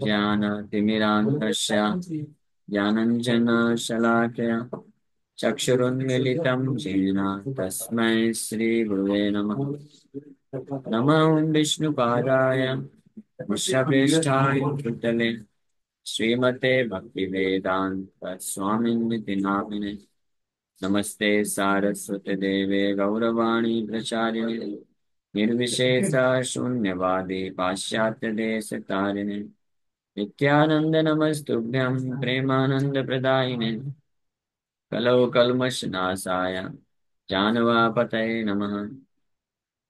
ज्ञानतिमिरान्धस्य ज्ञानञ्जनशलाकया चक्षुरुन्मीलितं येन तस्मै श्रीगुरुवे नमः। नमः विष्णुपादाय कृष्णप्रेष्ठाय भूतले श्रीमते भक्तिवेदान्त स्वामिनिति नामिने। नमस्ते सारस्वते देवे गौरवाणी प्रचारिणे निर्विशेष शून्यवादी पाश्चात्य देश तारिणे नित्यानंद नमस्तुभ्यं प्रेमानंद प्रदायिने कलौ कल्मषनाशाय जानवापतये नमः।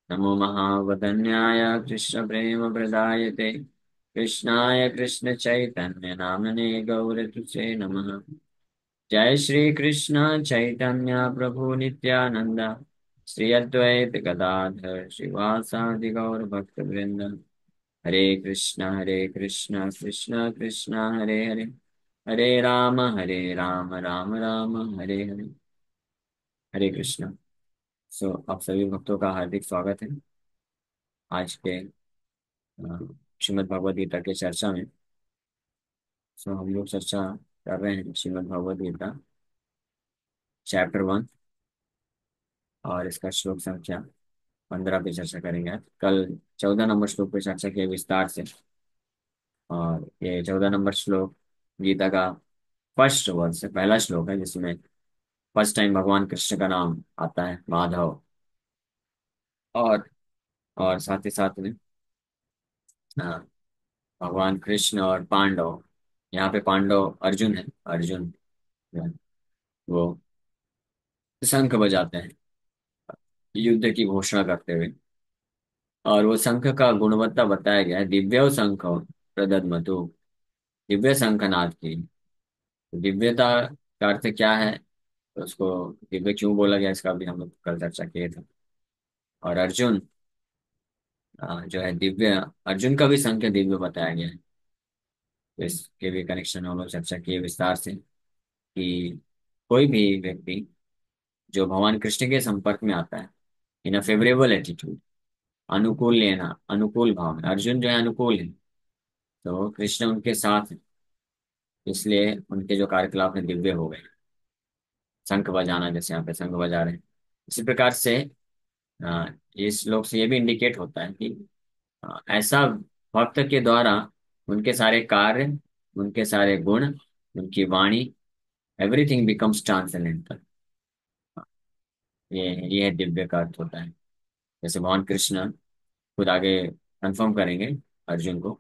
नमो महावदन्याय कृष्ण प्रेम प्रदायते कृष्णाय कृष्ण चैतन्य नामने गौरतुसे नमः। जय श्री कृष्ण चैतन्य प्रभु नित्यानंद श्री अद्वैत गदाधर श्रीवासादि गौर भक्त वृंद। हरे कृष्ण कृष्ण कृष्ण हरे हरे हरे राम राम राम हरे हरे। हरे कृष्ण। सो आप सभी भक्तों का हार्दिक स्वागत है आज के श्रीमद् भगवद गीता के चर्चा में। सो हम लोग चर्चा कर रहे हैं श्रीमद् भगवद गीता चैप्टर 1 और इसका श्लोक संख्या 15 पे चर्चा करेंगे आज। कल 14 नंबर श्लोक पे चर्चा किया विस्तार से, और ये 14 नंबर श्लोक गीता का फर्स्ट वर्ड से पहला श्लोक है जिसमें फर्स्ट टाइम भगवान कृष्ण का नाम आता है माधव। और साथ ही साथ में हाँ, भगवान कृष्ण और पांडव, यहाँ पे पांडव अर्जुन है। अर्जुन जो है, वो शंख बजाते हैं युद्ध की घोषणा करते हुए, और वो शंख का गुणवत्ता बताया गया है दिव्यो शंख प्रदद्मतु, दिव्य शंखनाद की। दिव्यता का अर्थ क्या है, तो उसको दिव्य क्यों बोला गया इसका भी हम लोग कल चर्चा किए थे। और अर्जुन जो है दिव्य, अर्जुन का भी संख्य दिव्य बताया गया है। तो इसके भी कनेक्शन हम लोग चर्चा किए विस्तार से कि कोई भी व्यक्ति जो भगवान कृष्ण के संपर्क में आता है इन अ फेवरेबल एटीट्यूड, अनुकूल लेना, अनुकूल भाव में, अर्जुन जो है अनुकूल है तो कृष्ण उनके साथ है, इसलिए उनके जो कार्यकलाप है दिव्य हो गए। शंख बजाना, जैसे यहाँ पे शंख बजा रहे हैं, इसी प्रकार से इस श्लोक से ये भी इंडिकेट होता है कि ऐसा भक्त के द्वारा उनके सारे कार्य, उनके सारे गुण, उनकी वाणी, एवरीथिंग बिकम्स ट्रांसेंडेंटल। ये दिव्य का अर्थ होता है। जैसे भगवान कृष्ण खुद आगे कंफर्म करेंगे अर्जुन को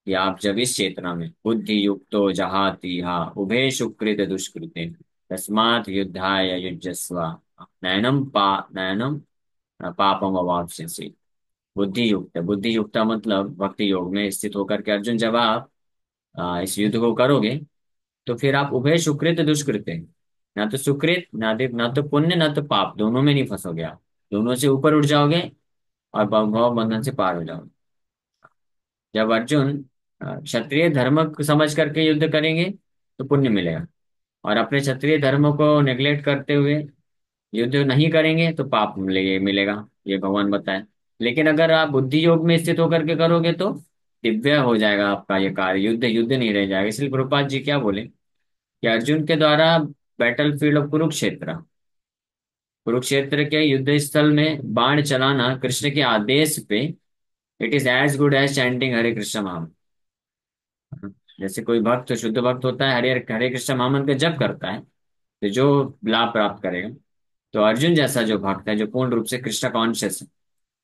कि आप जब इस चेतना में बुद्धि युक्तो जहाति हा उभे सुकृत दुष्कृते तस्मात् युद्धाय युज्यस्व नयनम पापम अवाप्स्यसि। बुद्धि युक्त, बुद्धि युक्त मतलब भक्ति योग में स्थित होकर के अर्जुन जब आप इस युद्ध को करोगे तो फिर आप उभय सुकृत दुष्कृत, ना तो सुकृत ना तो पुण्य ना तो पाप, दोनों में नहीं फंसोगे आप, दोनों से ऊपर उठ जाओगे और भव बंधन से पार हो जाओगे। जब अर्जुन क्षत्रिय धर्म को समझ करके युद्ध करेंगे तो पुण्य मिलेगा, और अपने क्षत्रिय धर्म को नेग्लेक्ट करते हुए युद्ध नहीं करेंगे तो पाप मिलेगा, ये भगवान बताए। लेकिन अगर आप बुद्धि योग में स्थित होकर के करोगे तो दिव्य हो जाएगा आपका ये कार्य, युद्ध युद्ध नहीं रह जाएगा। इसलिए प्रभुपाद जी क्या बोले कि अर्जुन के द्वारा battle field of Kurukshetra, Kurukshetra के युद्ध स्थल में बाण चलाना कृष्ण के आदेश पे, it is as good as chanting Hare Krishna महामंत्र। जैसे कोई भक्त, शुद्ध भक्त होता है, हरे हरे कृष्ण महामंत्र का जप करता है तो जो लाभ प्राप्त करेगा। तो अर्जुन जैसा जो भक्त है, जो पूर्ण रूप से कृष्ण कॉन्शियस है,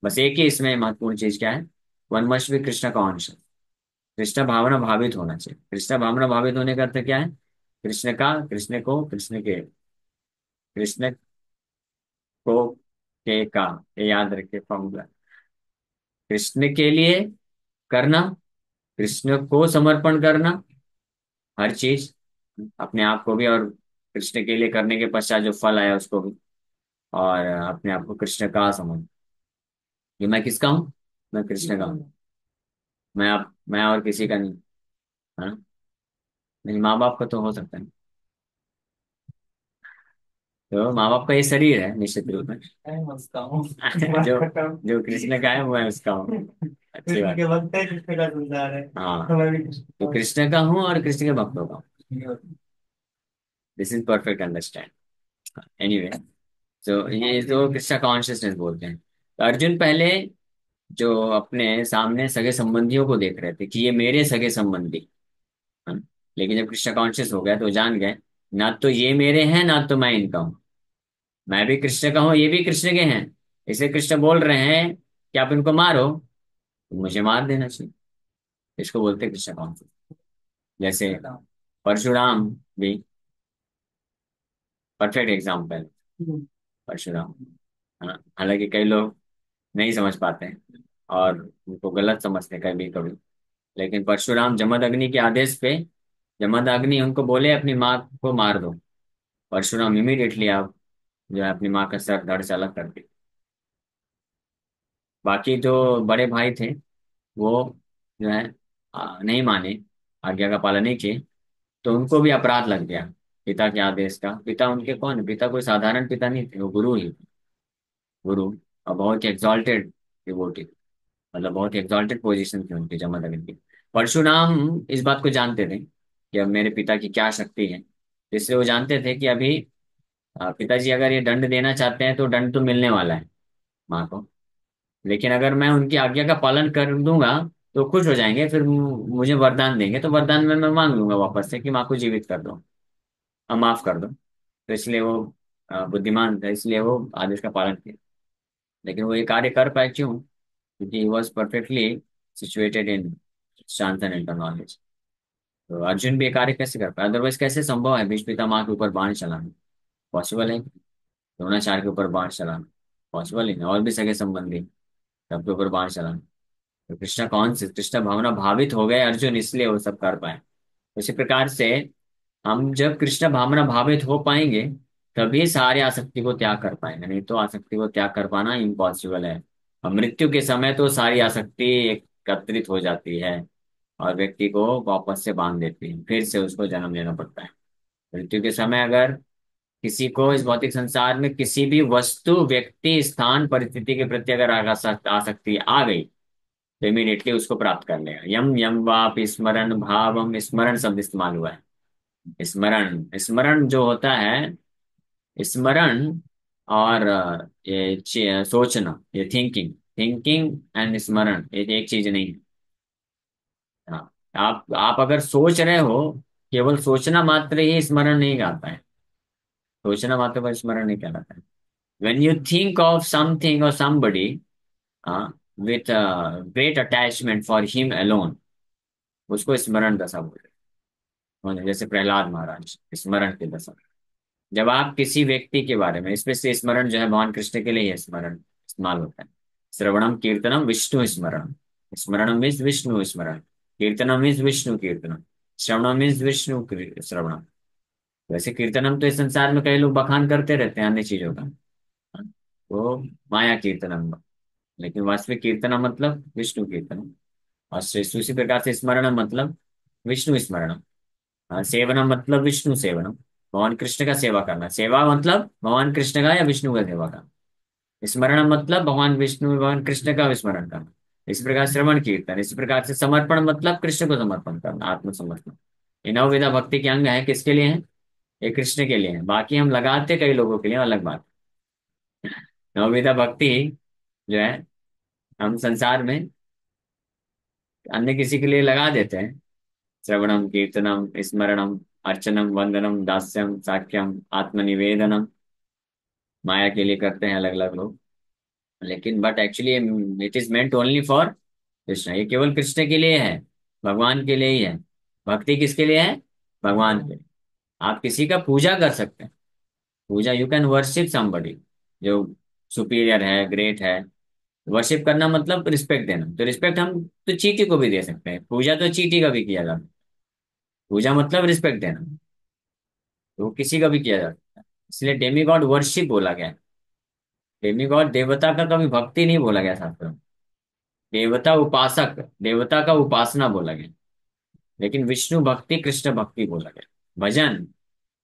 बस एक ही इसमें महत्वपूर्ण चीज क्या है, one must be Krishna conscious. Krishna भावना भावित होना चाहिए। कृष्ण भावना भावित होने का अर्थ क्या है, कृष्ण का, कृष्ण को, कृष्ण के, कृष्ण को, के का, ये याद रखे फॉर्मूला। कृष्ण के लिए करना, कृष्ण को समर्पण करना, हर चीज, अपने आप को भी, और कृष्ण के लिए करने के पश्चात जो फल आया उसको भी, और अपने आप को कृष्ण का समझ, कि मैं किसका हूँ, मैं कृष्ण का हूँ, मैं और किसी का नहीं, है ना। नहीं, माँ बाप का तो हो सकता है। तो माँ बाप का ये शरीर है निश्चित रूप में। मैं उसका हूँ। जो जो कृष्ण का है वो है उसका हूँ। अच्छी कृष्ण बात। के भक्त है, कृष्ण का संसार है, हाँ, तो मैं भी कृष्ण तो का हूँ। कृष्ण का हूँ और कृष्ण के भक्तों का। This is perfect understand. Anyway, तो ये तो कृष्णा कॉन्शियसनेस बोलते हैं। तो अर्जुन पहले जो अपने सामने सगे संबंधियों को देख रहे थे कि ये मेरे सगे संबंधी हैं। लेकिन जब कृष्णा कॉन्शियस हो गया तो जान गए, ना तो ये मेरे हैं ना तो मैं इनका हूँ। मैं भी कृष्ण का हूँ, ये भी कृष्ण के हैं। इसे कृष्ण बोल रहे हैं कि आप इनको मारो, तो मुझे मार देना चाहिए। इसको बोलते हैं कृष्णा कॉन्शियस। जैसे बताओ। परशुराम भी परफेक्ट एग्जाम्पल। परशुराम, है ना? हालांकि कई लोग नहीं समझ पाते हैं और उनको गलत समझते हैं कभी कभी। लेकिन परशुराम जमदग्नि के आदेश पे, जमदग्नि उनको बोले अपनी माँ को मार दो, परशुराम इमीडिएटली आप जो है अपनी माँ का सर धड़ से अलग कर दिया। बाकी जो बड़े भाई थे वो जो है नहीं माने, आज्ञा का पालन नहीं किए, तो उनको भी अपराध लग गया पिता के आदेश का। पिता उनके कौन है? पिता कोई साधारण पिता नहीं थे, वो गुरु ही थे। गुरु, और बहुत ही एक्सॉल्टेड डिवोटी, मतलब बहुत ही एक्सॉल्टेड पोजीशन थी उनकी जमदग्नि की। परशुराम इस बात को जानते थे कि अब मेरे पिता की क्या शक्ति है, इसलिए वो जानते थे कि अभी पिताजी अगर ये दंड देना चाहते हैं तो दंड तो मिलने वाला है माँ को। लेकिन अगर मैं उनकी आज्ञा का पालन कर दूंगा तो खुश हो जाएंगे, फिर मुझे वरदान देंगे, तो वरदान में मैं मांग लूंगा वापस से कि माँ को जीवित कर दो और माफ कर दो। तो इसलिए वो बुद्धिमान था, इसलिए वो आदेश का पालन किया। लेकिन वो ये कार्य कर पाए क्यों? क्योंकि he was perfectly situated in शांत एंड इंटर नॉलेज। तो अर्जुन भी ये कार्य कैसे कर पाए? अदरवाइज कैसे संभव है भीष्म पितामह के ऊपर बाण चलाना? पॉसिबल है? द्रोणाचार्य के ऊपर बाण चलाना पॉसिबल ही नहीं, और भी सगे संबंधी सबके ऊपर बाण चलाना। तो कृष्णा कौन से कृष्णा भावना भावित हो गए अर्जुन, इसलिए वो सब कर पाए। उसी प्रकार से हम जब कृष्ण भावना भावित हो पाएंगे तभी सारे आसक्ति को त्याग कर पाएंगे, नहीं तो आसक्ति को त्याग कर पाना इम्पॉसिबल है। और मृत्यु के समय तो सारी आसक्ति एकत्रित हो जाती है और व्यक्ति को वापस से बांध देती है, फिर से उसको जन्म लेना पड़ता है। मृत्यु के समय अगर किसी को इस भौतिक संसार में किसी भी वस्तु, व्यक्ति, स्थान, परिस्थिति के प्रति अगर आसक्ति आ गई तो इमीडिएटली उसको प्राप्त कर लेगा। यम यम वाप स्मरण भावम, स्मरण शब्द इस्तेमाल हुआ है। स्मरण, स्मरण जो होता है, स्मरण और सोचना, ये थिंकिंग, थिंकिंग एंड स्मरण ये एक चीज नहीं है। हाँ, आप अगर सोच रहे हो, केवल सोचना मात्र ही स्मरण नहीं कहता है। सोचना मात्र पर स्मरण नहीं कहलाता है। when you think of something or somebody with a great attachment for him alone, उसको स्मरण दशा बोलते हैं। जैसे प्रहलाद महाराज, स्मरण की दशा। जब आप किसी व्यक्ति के बारे में, स्पेशली स्मरण जो है भगवान कृष्ण के लिए ही स्मरण इस्तेमाल होता है। श्रवणम कीर्तनम विष्णु स्मरण, स्मरणम मीन्स विष्णु स्मरण, कीर्तनम मीन्स विष्णु कीर्तनम, श्रवणम मीन्स विष्णु श्रवणम। वैसे कीर्तनम तो इस संसार में कई लोग बखान करते रहते हैं अन्य चीजों का, वो माया कीर्तनम, लेकिन वास्तविक कीर्तन मतलब विष्णु कीर्तन। और उसी प्रकार से स्मरण मतलब विष्णु स्मरण। सेवनम मतलब विष्णु सेवनम, भगवान कृष्ण का सेवा करना। सेवा मतलब भगवान कृष्ण का या विष्णु का सेवा करना। स्मरण मतलब भगवान विष्णु, भगवान कृष्ण का विस्मरण करना। इसी प्रकार श्रवण कीर्तन, इसी प्रकार से समर्पण मतलब कृष्ण को समर्पण करना, आत्मसमर्पण। ये नवविधा भक्ति के अंग है, किसके लिए है? ये कृष्ण के लिए है। बाकी हम लगाते कई लोगों के लिए, अलग बात। नवविधा भक्ति जो है हम संसार में अन्य किसी के लिए लगा देते हैं। श्रवणम कीर्तनम स्मरणम अर्चनम वंदनम दास्यम साख्यम आत्मनिवेदनम, माया के लिए करते हैं अलग अलग लोग। लेकिन but actually it is meant only for Krishna, ये केवल कृष्ण के लिए है, भगवान के लिए ही है। भक्ति किसके लिए है? भगवान के लिए। आप किसी का पूजा कर सकते हैं, पूजा, यू कैन वर्शिप समबडी जो सुपीरियर है, ग्रेट है। वर्शिप करना मतलब रिस्पेक्ट देना, तो रिस्पेक्ट हम तो चींटी को भी दे सकते हैं, पूजा तो चींटी का भी किया जाता है। पूजा मतलब रिस्पेक्ट देना, तो वो किसी का भी किया जा सकता है। इसलिए डेमी गॉड वर्शिप बोला गया है। डेमी गॉड देवता का कभी भक्ति नहीं बोला गया शास्त्रों में। देवता उपासक, देवता का उपासना बोला गया। लेकिन विष्णु भक्ति, कृष्ण भक्ति बोला गया। भजन,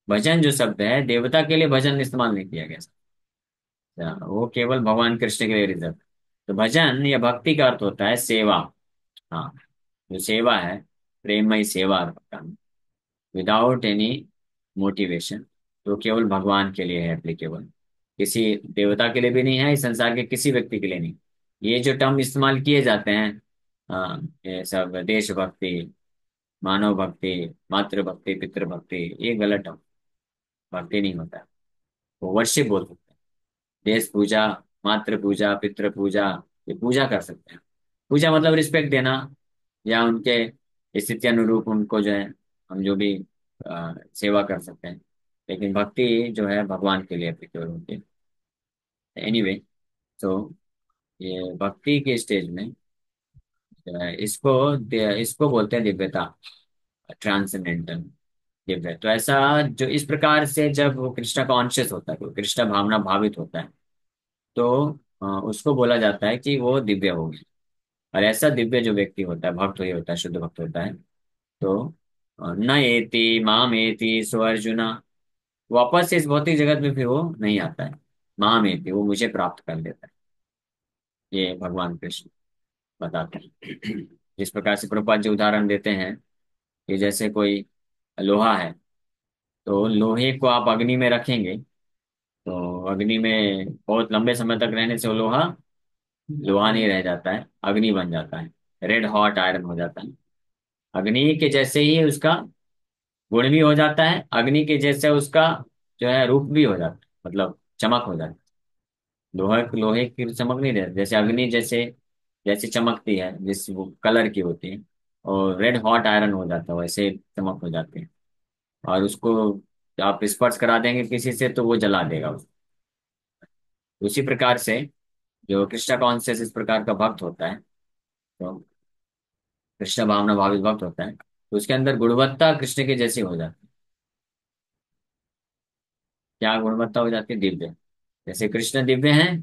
भजन जो शब्द है, देवता के लिए भजन इस्तेमाल नहीं किया गया। वो केवल भगवान कृष्ण के लिए रिजर्व। तो भजन या भक्ति का अर्थ होता है सेवा। हाँ, जो सेवा है, प्रेममय सेवा करना, विदाउट एनी मोटिवेशन, तो केवल भगवान के लिए है एप्लीकेबल। किसी देवता के लिए भी नहीं है, इस संसार के किसी व्यक्ति के लिए नहीं। ये जो टर्म इस्तेमाल किए जाते हैं, हाँ, ये सब देशभक्ति, मानव भक्ति, मातृभक्ति, पितृभक्ति, ये गलत टर्म। भक्ति नहीं होता है, वो वर्शिप बोल सकते हैं। देश पूजा, मातृ पूजा, पितृ पूजा, ये पूजा कर सकते हैं। पूजा मतलब रिस्पेक्ट देना, या उनके स्थिति अनुरूप उनको जो है हम जो भी सेवा कर सकते हैं। लेकिन भक्ति जो है भगवान के लिए एप्लीकेबल होती है। एनीवे, तो ये भक्ति के स्टेज में जो है, इसको बोलते हैं दिव्यता, ट्रांसेंडेंटल, दिव्य। तो ऐसा, जो इस प्रकार से जब वो कृष्णा कॉन्शियस होता है, तो कृष्णा भावना भावित होता है, तो उसको बोला जाता है कि वो दिव्य हो गया। और ऐसा दिव्य जो व्यक्ति होता है, भक्त ही होता है, शुद्ध भक्त होता है, तो न एति माम एति सो अर्जुना, वापस से इस भौतिक जगत में फिर वो नहीं आता है। माम एति, वो मुझे प्राप्त कर लेता है, ये भगवान कृष्ण बताते हैं। जिस प्रकार से प्रभुपाद जी उदाहरण देते हैं कि जैसे कोई लोहा है, तो लोहे को आप अग्नि में रखेंगे, तो अग्नि में बहुत लंबे समय तक रहने से वो लोहा लोहा नहीं रह जाता है, अग्नि बन जाता है, रेड हॉट आयरन हो जाता है। अग्नि के जैसे ही उसका गुण भी हो जाता है, अग्नि के जैसे उसका जो है रूप भी हो जाता है, मतलब चमक हो जाती है। लोहे लोहे की चमक नहीं रहती, जैसे अग्नि जैसे जैसे चमकती है, जिस वो कलर की होती है, और रेड हॉट आयरन हो जाता है, वैसे चमक हो जाती है। और उसको आप स्पर्श करा देंगे किसी से, तो वो जला देगा उसको। उसी प्रकार से जो कृष्ण कॉन्शियस इस प्रकार का भक्त होता है, तो कृष्ण भावना भावित भक्त होता है, तो उसके अंदर गुणवत्ता कृष्ण के जैसी हो जाती है। क्या गुणवत्ता हो जाती है? दिव्य। जैसे कृष्ण दिव्य हैं,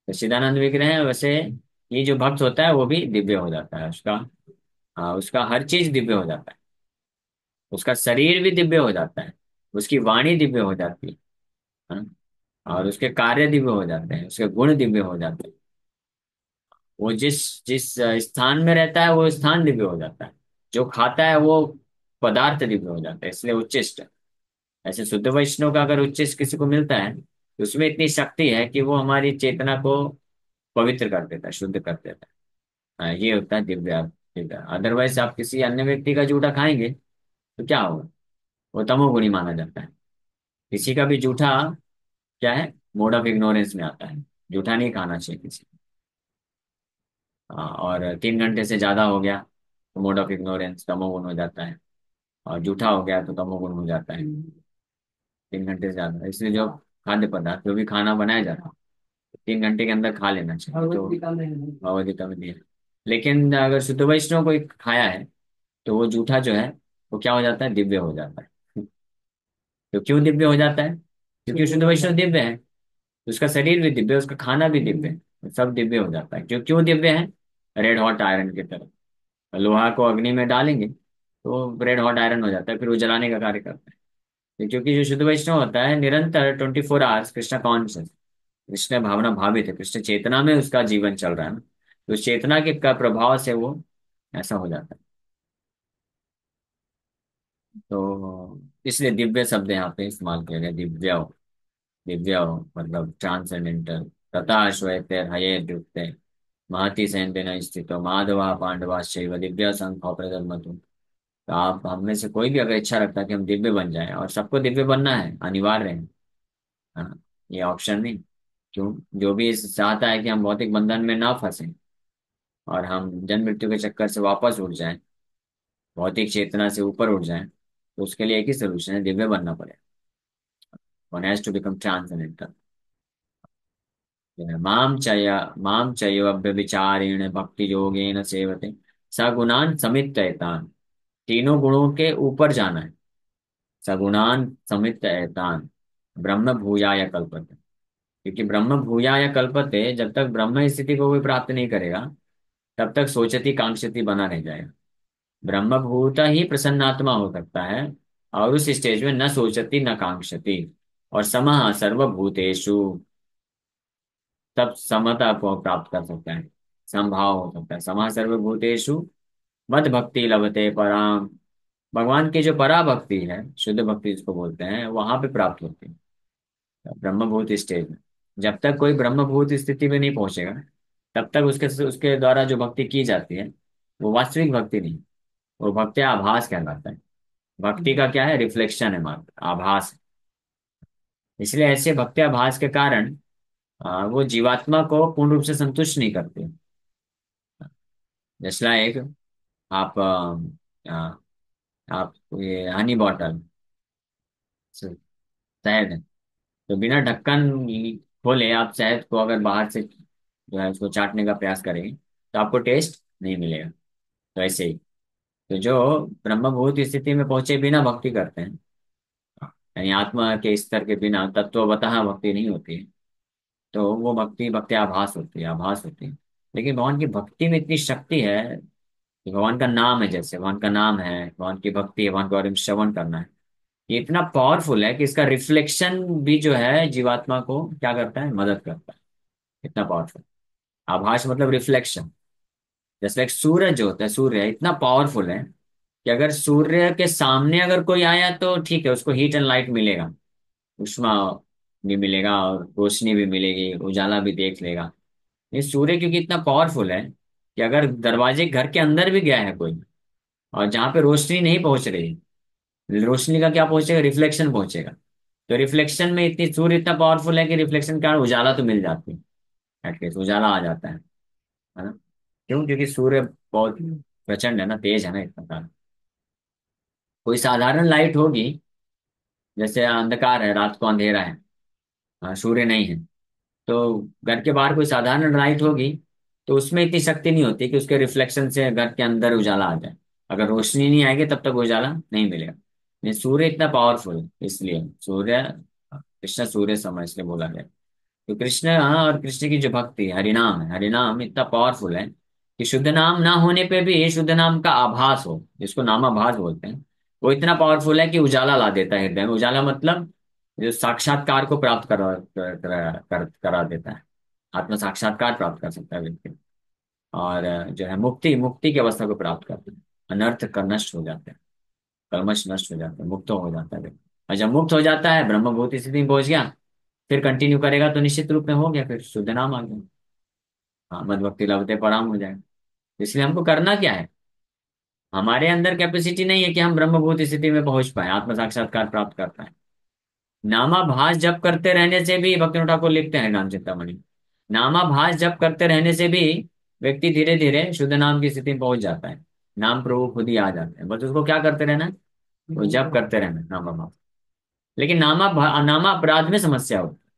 सच्चिदानंद विग्रह है, वैसे ये जो भक्त होता है वो भी दिव्य हो जाता है उसका। हाँ, उसका हर चीज दिव्य हो जाता है। उसका शरीर भी दिव्य हो जाता है, उसकी वाणी दिव्य हो जाती है। हाँ? और उसके कार्य दिव्य हो जाते हैं, उसके गुण दिव्य हो जाते हैं। वो जिस जिस स्थान में रहता है, वो स्थान दिव्य हो जाता है। जो खाता है वो पदार्थ दिव्य हो जाता है, इसलिए उच्चिष्ट। ऐसे शुद्ध वैष्णव का अगर उच्चिष्ट किसी को मिलता है, तो उसमें इतनी शक्ति है कि वो हमारी चेतना को पवित्र कर देता है, शुद्ध कर देता है। ये होता है दिव्य। दिव्य। अदरवाइज आप किसी अन्य व्यक्ति का जूठा खाएंगे, तो क्या होगा? वो तमोगुणी माना जाता है। किसी का भी जूठा क्या है, मोड ऑफ इग्नोरेंस में आता है। जूठा नहीं खाना चाहिए किसी को। और 3 घंटे से ज्यादा हो गया तो मोड ऑफ इग्नोरेंस तमोगुण हो जाता है, और जूठा हो गया तो तमोगुण हो जाता है। 3 घंटे से ज्यादा, इसलिए जो खाद्य पदार्थ जो भी खाना बनाया जाता है, 3 घंटे के अंदर खा लेना चाहिए, तो भगवत गीता में दिया है। लेकिन अगर शुद्ध वैष्णव कोई खाया है, तो वो जूठा जो है, वो क्या हो जाता है? दिव्य हो जाता है। तो क्यों दिव्य हो जाता है? क्योंकि शुद्ध वैष्णव दिव्य है, उसका शरीर भी दिव्य है, उसका खाना भी दिव्य है, सब दिव्य हो जाता है। क्यों क्यों दिव्य है? रेड हॉट आयरन की तरह। लोहा को अग्नि में डालेंगे तो रेड हॉट आयरन हो जाता है, फिर वो जलाने का कार्य करता है। तो क्योंकि जो शुद्ध वैष्णव होता है, निरंतर 24 आवर्स कृष्ण कॉन्शियस, कृष्ण भावना भावित है, कृष्ण चेतना में उसका जीवन चल रहा है ना, तो उस चेतना के का प्रभाव से वो ऐसा हो जाता है। तो इसलिए दिव्य शब्द यहाँ पे इस्तेमाल किया गया, दिव्य। दिव्य मतलब ट्रांसेंडेंटल। तथा श्वेते हयेद्युक्ते महति सेन स्थितो माधवा पांडवाश्चैव दिव्य संख्या प्रदर्मतु। तो आप हम में से कोई भी अगर इच्छा रखता है कि हम दिव्य बन जाएं, और सबको दिव्य बनना है, अनिवार्य है। हाँ, ये ऑप्शन नहीं। क्यों? जो भी इस चाहता है कि हम भौतिक बंधन में ना फंसे, और हम जन्म मृत्यु के चक्कर से वापस उठ जाएं, भौतिक चेतना से ऊपर उठ जाएं, तो उसके लिए एक ही सोल्यूशन है, दिव्य बनना पड़ेगा। One has to become transcendental. माम चैव व्यभिचारेण भक्ति योगेन सेवते सगुणान समित्यैतान। तीनों गुणों के ऊपर जाना है। सगुणान समित्यैतान ब्रह्म भूयाय कल्पते। क्योंकि ब्रह्म भूयाय कल्पते, जब तक ब्रह्म स्थिति को कोई प्राप्त नहीं करेगा, तब तक सोचती कांक्षती बना रह जाएगा। ब्रह्मभूत ही प्रसन्नात्मा हो सकता है, और उस स्टेज में न सोचती न कांक्षती, और समः सर्वभूतेषु, तब समता को प्राप्त कर सकता है, समभाव हो सकता है। समः सर्वभूतेषु मद भक्ति लभते पराम, भगवान की जो परा भक्ति है, शुद्ध भक्ति जिसको बोलते हैं, वहां पे प्राप्त होती है ब्रह्मभूत स्टेज में। जब तक कोई ब्रह्मभूत स्थिति में नहीं पहुंचेगा, तब तक उसके उसके द्वारा जो भक्ति की जाती है, वो वास्तविक भक्ति नहीं, वो भक्ति आभास कहलाता है। भक्ति का क्या है, रिफ्लेक्शन है मात्र, आभास। इसलिए ऐसे भक्ति आभास के कारण वो जीवात्मा को पूर्ण रूप से संतुष्ट नहीं करते। जैसे एक आप आप ये हनी बॉटल, शहद है, तो बिना ढक्कन खोले आप शहद को अगर बाहर से जो है उसको चाटने का प्रयास करेंगे, तो आपको टेस्ट नहीं मिलेगा। तो ऐसे ही, तो जो ब्रह्मभूत स्थिति में पहुंचे बिना भक्ति करते हैं, यानी आत्मा के स्तर के बिना तत्वतः भक्ति नहीं होती है, तो वो भक्ति भक्ति आभास होती है, आभास होती है। लेकिन भगवान की भक्ति में इतनी शक्ति है कि भगवान का नाम है, जैसे भगवान का नाम है, भगवान की भक्ति है, भगवान के बारे में श्रवण करना है, ये इतना पावरफुल है कि इसका रिफ्लेक्शन भी जो है जीवात्मा को क्या करता है, मदद करता है। इतना पावरफुल आभास मतलब रिफ्लेक्शन। जैसे एक सूरज जो होता है, सूर्य इतना पावरफुल है कि अगर सूर्य के सामने अगर कोई आया तो ठीक है, उसको हीट एंड लाइट मिलेगा, उष्मा भी मिलेगा और रोशनी भी मिलेगी, उजाला भी देख लेगा। ये सूर्य क्योंकि इतना पावरफुल है कि अगर दरवाजे घर के अंदर भी गया है कोई, और जहां पे रोशनी नहीं पहुंच रही, रोशनी का क्या पहुंचेगा, रिफ्लेक्शन पहुंचेगा। तो रिफ्लेक्शन में इतनी, सूर्य इतना पावरफुल है कि रिफ्लेक्शन के कारण उजाला तो मिल जाती है, एटलीस्ट उजाला आ जाता है ना। क्यों, क्योंकि सूर्य बहुत प्रचंड है ना, तेज है ना इतना सारा। कोई साधारण लाइट होगी, जैसे अंधकार है, रात को अंधेरा है, सूर्य नहीं है, तो घर के बाहर कोई साधारण लाइट होगी, तो उसमें इतनी शक्ति नहीं होती कि उसके रिफ्लेक्शन से घर के अंदर उजाला आ जाए। अगर रोशनी नहीं आएगी तब तक उजाला नहीं मिलेगा। ये सूर्य इतना पावरफुल है, इसलिए सूर्य, कृष्ण सूर्य समय इसलिए बोला गया। तो कृष्ण, हाँ, और कृष्ण की जो भक्ति है, हरिनाम है, हरिनाम इतना पावरफुल है कि शुद्ध नाम ना होने पे भी शुद्ध नाम का आभास हो, जिसको नामाभास बोलते हैं, वो इतना पावरफुल है कि उजाला ला देता है हृदय में। उजाला मतलब जो साक्षात्कार को प्राप्त करा देता है, आत्म साक्षात्कार प्राप्त कर सकता है व्यक्ति। और जो है मुक्ति, मुक्ति की अवस्था को प्राप्त करते हैं, अनर्थ का नष्ट हो जाते हैं, कल्मश नष्ट हो जाता है, मुक्त हो जाता है व्यक्ति। और जब मुक्त हो जाता है, ब्रह्मभूत स्थिति में पहुंच गया, फिर कंटिन्यू करेगा तो निश्चित रूप में हो गया, फिर शुद्ध नाम आ गया। हाँ, मद भक्ति लभते पराम हो जाएगा। इसलिए हमको करना क्या है, हमारे अंदर कैपेसिटी नहीं है कि हम ब्रह्मभूत स्थिति में पहुंच पाए, आत्म साक्षात्कार प्राप्त कर पाए। नामाभास जप करते रहने से भी, भक्ति ठाकुर लिखते हैं नाम चिंतामणि, नामाभास जप करते रहने से भी व्यक्ति धीरे धीरे शुद्ध नाम की स्थिति में पहुंच जाता है। नाम प्रभु खुद ही आ जाते हैं, बस उसको क्या करते रहना है, वो जप करते रहना है नामाभास। लेकिन नामा अपराध में समस्या होती है।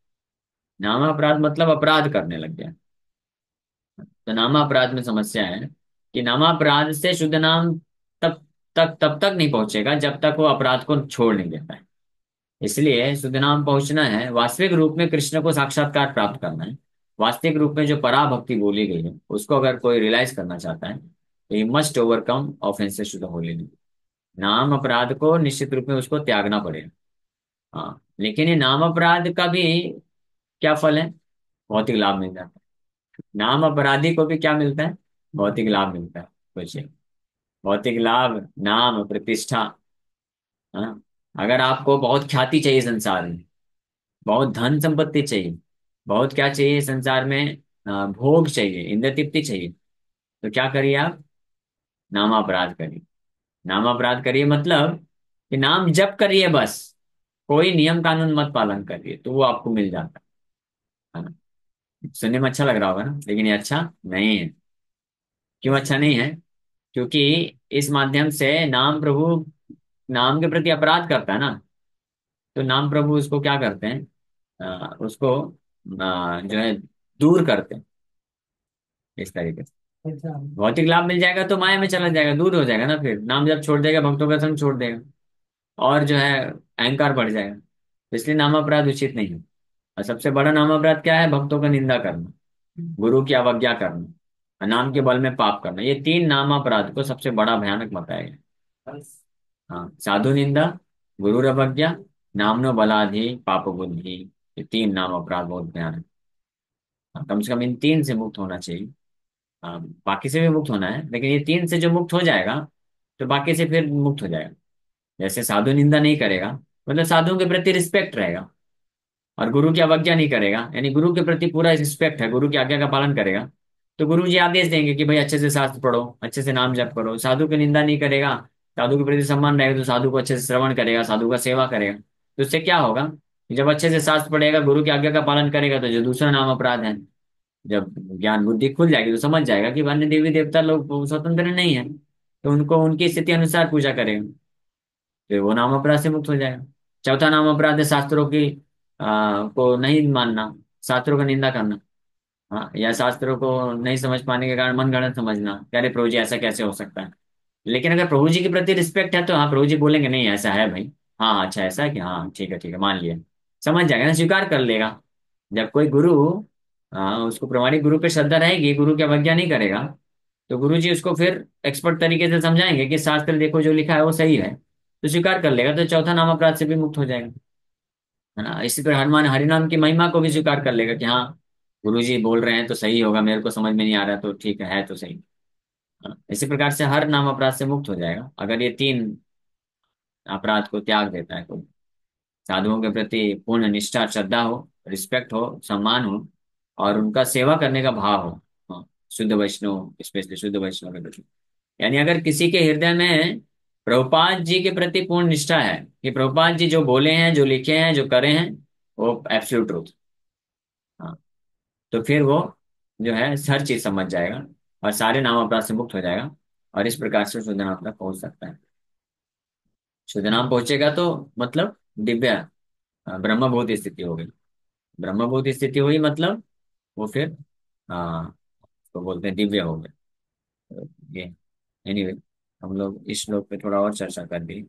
नामा अपराध मतलब अपराध करने लग गया, तो नामापराध में समस्या है कि नामापराध से शुद्ध नाम तब तक नहीं पहुंचेगा जब तक वो अपराध को छोड़ नहीं देता है। इसलिए शुद्ध नाम पहुंचना है, वास्तविक रूप में कृष्ण को साक्षात्कार प्राप्त करना है, वास्तविक रूप में जो पराभक्ति बोली गई है उसको अगर कोई रियलाइज करना चाहता है, तो he must overcome offences to the holy name. नाम अपराध को निश्चित रूप में उसको त्यागना पड़ेगा। हाँ, लेकिन ये नाम अपराध का भी क्या फल है, भौतिक लाभ मिल जाता है। नाम अपराधी को भी क्या मिलता है, भौतिक लाभ मिलता है। सोचिए, भौतिक लाभ, नाम, प्रतिष्ठा। हाँ, अगर आपको बहुत ख्याति चाहिए संसार में, बहुत धन संपत्ति चाहिए, बहुत क्या चाहिए संसार में, भोग चाहिए, इंद्र तृप्ति चाहिए, तो क्या करिए आप, नाम अपराध करिए। नाम अपराध करिए मतलब कि नाम जप करिए बस, कोई नियम कानून मत पालन करिए, तो वो आपको मिल जाता है ना। सुनने में अच्छा लग रहा होगा ना, लेकिन ये अच्छा नहीं है। क्यों अच्छा नहीं है, क्योंकि इस माध्यम से नाम प्रभु नाम के प्रति अपराध करता है ना, तो नाम प्रभु उसको क्या करते हैं, उसको जो है दूर करते हैं इस तरीके से। अच्छा। भौतिक लाभ मिल जाएगा तो माया में चला जाएगा, दूर हो जाएगा ना, फिर नाम जब छोड़ देगा, भक्तों का संग छोड़ देगा, और जो है अहंकार बढ़ जाएगा। तो इसलिए नाम अपराध उचित नहीं है। और सबसे बड़ा नाम अपराध क्या है, भक्तों का निंदा करना, गुरु की अवज्ञा करना, नाम के बल में पाप करना, ये तीन नाम अपराध को सबसे बड़ा भयानक बताया गया। हाँ, साधु निंदा, गुरुरवज्ञा, नामनो बलाधि, पाप बुद्धि। ये तीन नाम अपराध बहुत भयानक हैं। हाँ, कम से कम इन तीन से मुक्त होना चाहिए। हाँ, बाकी से भी मुक्त होना है, लेकिन ये तीन से जो मुक्त हो जाएगा तो बाकी से फिर मुक्त हो जाएगा। जैसे साधु निंदा नहीं करेगा, मतलब साधुओं के प्रति रिस्पेक्ट रहेगा, और गुरु की अवज्ञा नहीं करेगा, यानी गुरु के प्रति पूरा रिस्पेक्ट है, गुरु की आज्ञा का पालन करेगा। तो गुरु जी आदेश देंगे कि भाई अच्छे से शास्त्र पढ़ो, अच्छे से नाम जप करो। साधु की निंदा नहीं करेगा, साधु के प्रति सम्मान रहेगा, तो साधु को अच्छे से श्रवण करेगा, साधु का सेवा करेगा। तो उससे क्या होगा कि जब अच्छे से शास्त्र पढ़ेगा, गुरु की आज्ञा का पालन करेगा, तो जो दूसरा नाम अपराध है, जब ज्ञान बुद्धि खुल जाएगी तो समझ जाएगा कि अन्य देवी देवता लोग स्वतंत्र नहीं है, तो उनको उनकी स्थिति अनुसार पूजा करेगा, तो वो नाम अपराध से मुक्त हो जाएगा। चौथा नाम अपराध है शास्त्रों की को नहीं मानना, शास्त्रों का निंदा करना। हाँ, या शास्त्रों को नहीं समझ पाने के कारण मन गढ़ंत समझना, कि अरे प्रभु जी ऐसा कैसे हो सकता है। लेकिन अगर प्रभु जी के प्रति रिस्पेक्ट है तो हाँ, प्रभु जी बोलेंगे नहीं ऐसा है भाई। हाँ हाँ, अच्छा ऐसा है कि हाँ ठीक है मान लिया। समझ जाएगा ना, स्वीकार कर लेगा। जब कोई गुरु, उसको प्रमाणिक गुरु पे श्रद्धा रहेगी, गुरु की अवज्ञा नहीं करेगा, तो गुरु जी उसको फिर एक्सपर्ट तरीके से समझाएंगे कि शास्त्र देखो जो लिखा है वो सही है, तो स्वीकार कर लेगा, तो चौथा नाम अपराध से भी मुक्त हो जाएगा। है ना। इसी तरह हनुमान हरिनाम की महिमा को भी स्वीकार कर लेगा कि हाँ, गुरु जी बोल रहे हैं तो सही होगा, मेरे को समझ में नहीं आ रहा तो ठीक है तो सही। हाँ, इसी प्रकार से हर नाम अपराध से मुक्त हो जाएगा अगर ये तीन अपराध को त्याग देता है कोई। साधुओं के प्रति पूर्ण निष्ठा श्रद्धा हो, रिस्पेक्ट हो, सम्मान हो, और उनका सेवा करने का भाव हो। हाँ, शुद्ध वैष्णव, स्पेशली शुद्ध वैष्णव के प्रति, यानी अगर किसी के हृदय में प्रभुपाद जी के प्रति पूर्ण निष्ठा है कि प्रभुपाद जी जो बोले हैं, जो लिखे हैं, जो करे हैं, वो एब्सोल्यूट ट्रूथ। हाँ, तो फिर वो जो है हर चीज समझ जाएगा, और सारे नाम अपराध से मुक्त हो जाएगा, और इस प्रकार से शुद्ध नाम तक पहुंच सकता है। शुद्ध नाम पहुंचेगा तो मतलब दिव्य ब्रह्मभूत स्थिति हो गई। ब्रह्मभूत स्थिति हुई मतलब वो फिर तो बोलते हैं दिव्य हो गए। तो ये एनीवे, हम लोग इस श्लोक पे थोड़ा और चर्चा कर दी।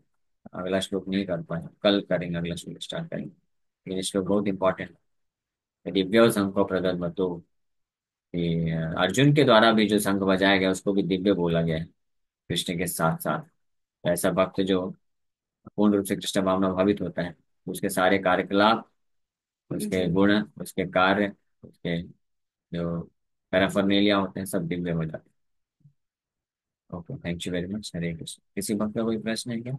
अगला श्लोक नहीं कर पाए, कल करेंगे, अगला श्लोक स्टार्ट करेंगे। ये श्लोक बहुत इंपॉर्टेंट है। दिव्यो शंखो प्रदद्मतो, ये अर्जुन के द्वारा भी जो शंख बजाया गया उसको भी दिव्य बोला गया है कृष्ण के साथ साथ। ऐसा भक्त जो पूर्ण रूप से कृष्ण भावना भावित होता है, उसके सारे कार्यकलाप, उसके गुण, उसके कार्य, उसके जो पैराफर्नेलिया होते हैं, सब दिव्य हो जाते हैं। Okay, thank you very much. Hare Krishna. किसी भक्त का कोई प्रश्न है क्या?